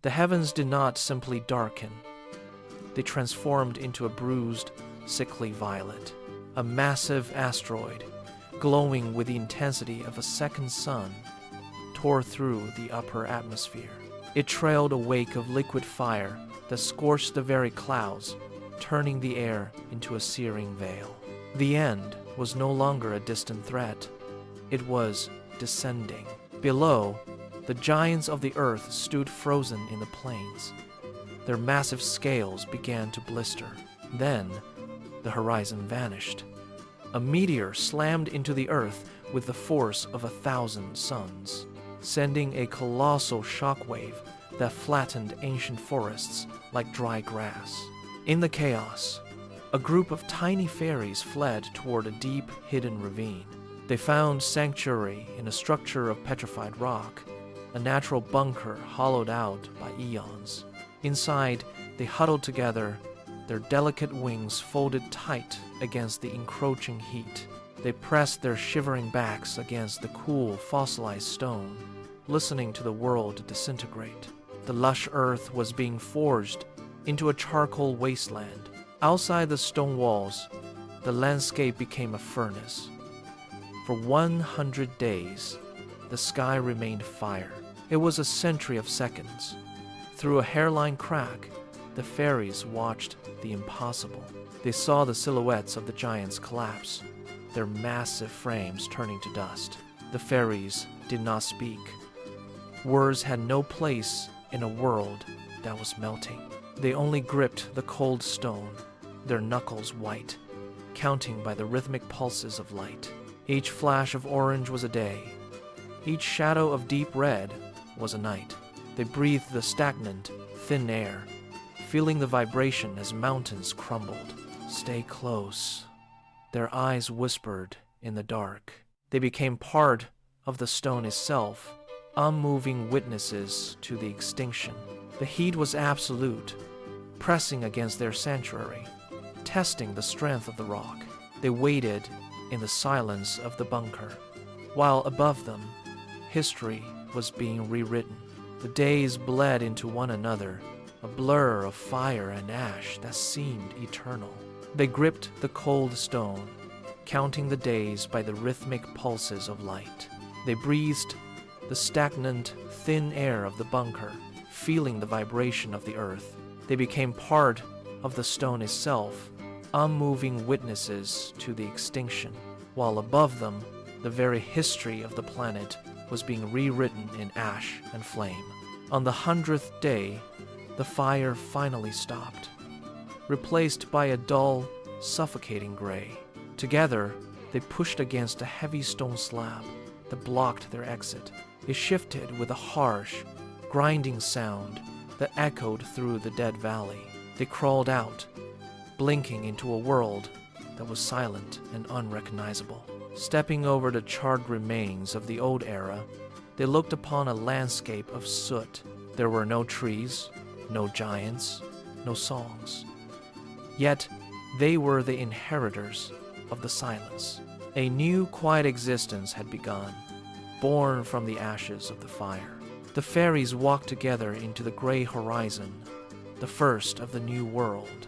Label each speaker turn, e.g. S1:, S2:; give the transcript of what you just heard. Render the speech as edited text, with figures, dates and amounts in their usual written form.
S1: The heavens did not simply darken. They transformed into a bruised, sickly violet. A massive asteroid, glowing with the intensity of a second sun, tore through the upper atmosphere. It trailed a wake of liquid fire that scorched the very clouds, turning the air into a searing veil. The end was no longer a distant threat. It was descending. Below, the giants of the earth stood frozen in the plains. Their massive scales began to blister. Then, the horizon vanished. A meteor slammed into the earth with the force of 1,000 suns, sending a colossal shockwave that flattened ancient forests like dry grass. In the chaos, a group of tiny fairies fled toward a deep, hidden ravine. They found sanctuary in a structure of petrified rock, a natural bunker hollowed out by eons. Inside, they huddled together, their delicate wings folded tight against the encroaching heat. They pressed their shivering backs against the cool, fossilized stone, listening to the world disintegrate. The lush earth was being forged into a charcoal wasteland. Outside the stone walls, the landscape became a furnace. For 100 days, the sky remained fire. It was a century of seconds. Through a hairline crack, the fairies watched the impossible. They saw the silhouettes of the giants collapse, their massive frames turning to dust. The fairies did not speak. Words had no place in a world that was melting. They only gripped the cold stone, their knuckles white, counting by the rhythmic pulses of light. Each flash of orange was a day. Each shadow of deep red was a night. They breathed the stagnant, thin air, feeling the vibration as mountains crumbled. Stay close. Their eyes whispered in the dark. They became part of the stone itself, unmoving witnesses to the extinction. The heat was absolute, pressing against their sanctuary, testing the strength of the rock. They waited in the silence of the bunker, while above them, history was being rewritten. The days bled into one another, a blur of fire and ash that seemed eternal. They gripped the cold stone, counting the days by the rhythmic pulses of light. They breathed the stagnant, thin air of the bunker, feeling the vibration of the earth. They became part of the stone itself, unmoving witnesses to the extinction, while above them, the very history of the planet was being rewritten in ash and flame. On the 100th day, the fire finally stopped, replaced by a dull, suffocating gray. Together, they pushed against a heavy stone slab that blocked their exit. It shifted with a harsh, grinding sound that echoed through the dead valley. They crawled out, blinking into a world that was silent and unrecognizable. Stepping over the charred remains of the old era, they looked upon a landscape of soot. There were no trees, no giants, no songs. Yet they were the inheritors of the silence. A new, quiet existence had begun, born from the ashes of the fire. The fairies walked together into the gray horizon, the first of the new world.